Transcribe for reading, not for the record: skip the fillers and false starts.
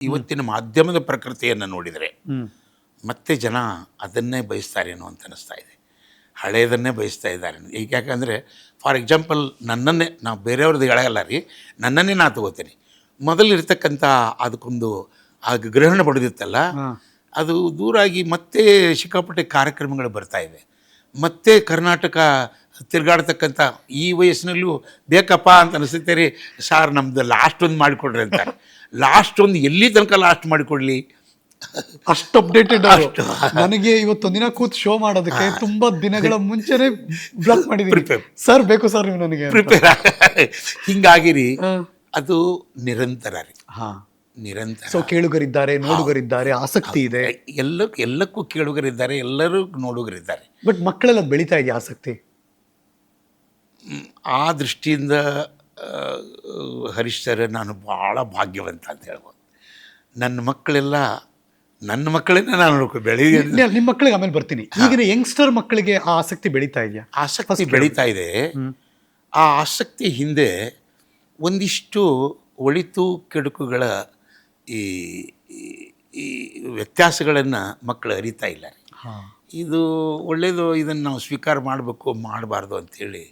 ಇವತ್ತಿನ ಮಾಧ್ಯಮದ ಪ್ರಕೃತಿಯನ್ನು ನೋಡಿದರೆ ಮತ್ತೆ ಜನ ಅದನ್ನೇ ಬಯಸ್ತಾರೇನೋ ಅಂತ ಅನ್ನಿಸ್ತಾ ಇದೆ. ಹಳೆಯದನ್ನೇ ಬಯಸ್ತಾ ಇದ್ದಾರೆ. ಈಗ ಯಾಕಂದರೆ ಫಾರ್ ಎಕ್ಸಾಂಪಲ್ ನನ್ನನ್ನೇ, ನಾವು ಬೇರೆಯವ್ರದ್ದು ಹೇಳಲ್ಲ ರೀ, ನನ್ನನ್ನೇ ನಾ ತಗೋತೀನಿ. ಮೊದಲಿರ್ತಕ್ಕಂಥ ಅದಕ್ಕೊಂದು ಗ್ರಹಣ ಪಡೆದಿತ್ತಲ್ಲ, ಅದು ದೂರಾಗಿ ಮತ್ತೆ ಸಿಕ್ಕಾಪಟ್ಟೆ ಕಾರ್ಯಕ್ರಮಗಳು ಬರ್ತಾಯಿವೆ. ಮತ್ತೆ ಕರ್ನಾಟಕ ತಿರುಗಾಡ್ತಕ್ಕಂಥ ಈ ವಯಸ್ಸಿನಲ್ಲೂ ಬೇಕಪ್ಪ ಅಂತ ಅನಿಸುತ್ತೆ ರೀ. ಸಾರ್ ನಮ್ಮದು ಲಾಸ್ಟ್ ಒಂದು ಮಾಡಿಕೊಡ್ರಿ ಅಂತಾರೆ. ಲಾಸ್ಟ್ ಒಂದು ಎಲ್ಲಿ ತನಕ ಲಾಸ್ಟ್ ಮಾಡಿಕೊಡ್ಲಿ? ಅಷ್ಟು ಅಪ್ಡೇಟೆಡ್. ನನಗೆ ಇವತ್ತೊಂದಿನ ಕೂತ್ ಶೋ ಮಾಡೋದಕ್ಕೆ ತುಂಬಾ ದಿನಗಳ ಮುಂಚೆನೆ ಬ್ಲಾಕ್ ಮಾಡಿದೀನಿ. ಸರ್ ಬೇಕು ಸರ್ ನೀವು ನನಗೆ ಪ್ರಿಪೇರ್ ಹಿಂಗಾಗಿರಿ. ಅದು ನಿರಂತರ ರೀ, ನಿರಂತರ. ಸೊ ಕೇಳುಗರಿದ್ದಾರೆ, ನೋಡುಗರಿದ್ದಾರೆ, ಆಸಕ್ತಿ ಇದೆ. ಎಲ್ಲಕ್ಕೂ ಕೇಳುಗರಿದ್ದಾರೆ, ಎಲ್ಲರೂ ನೋಡುಗರಿದ್ದಾರೆ. ಬಟ್ ಮಕ್ಕಳೆಲ್ಲ ಬೆಳೀತಾ ಇದೆಯಾ ಆಸಕ್ತಿ? ಆ ದೃಷ್ಟಿಯಿಂದ ಹರೀಶ್ ಸರ್ ನಾನು ಭಾಳ ಭಾಗ್ಯವಂತ ಅಂತ ಹೇಳ್ಬೋದು. ನನ್ನ ಮಕ್ಕಳನ್ನ ನಾನು ನಿಮ್ಮ ಮಕ್ಕಳಿಗೆ ಆಮೇಲೆ ಬರ್ತೀನಿ. ಈಗಿನ ಯಂಗ್ಸ್ಟರ್ ಮಕ್ಕಳಿಗೆ ಆ ಆಸಕ್ತಿ ಬೆಳೀತಾ ಇದೆಯಾ? ಆಸಕ್ತಿ ಬೆಳೀತಾ ಇದೆ. ಆ ಆಸಕ್ತಿ ಹಿಂದೆ ಒಂದಿಷ್ಟು ಒಳಿತು ಕೆಡುಕುಗಳ ಈ ವ್ಯತ್ಯಾಸಗಳನ್ನು ಮಕ್ಕಳು ಅರಿತಾ ಇಲ್ಲ. ಇದು ಒಳ್ಳೆಯದು, ಇದನ್ನು ನಾವು ಸ್ವೀಕಾರ ಮಾಡಬೇಕು ಮಾಡಬಾರ್ದು ಅಂಥೇಳಿ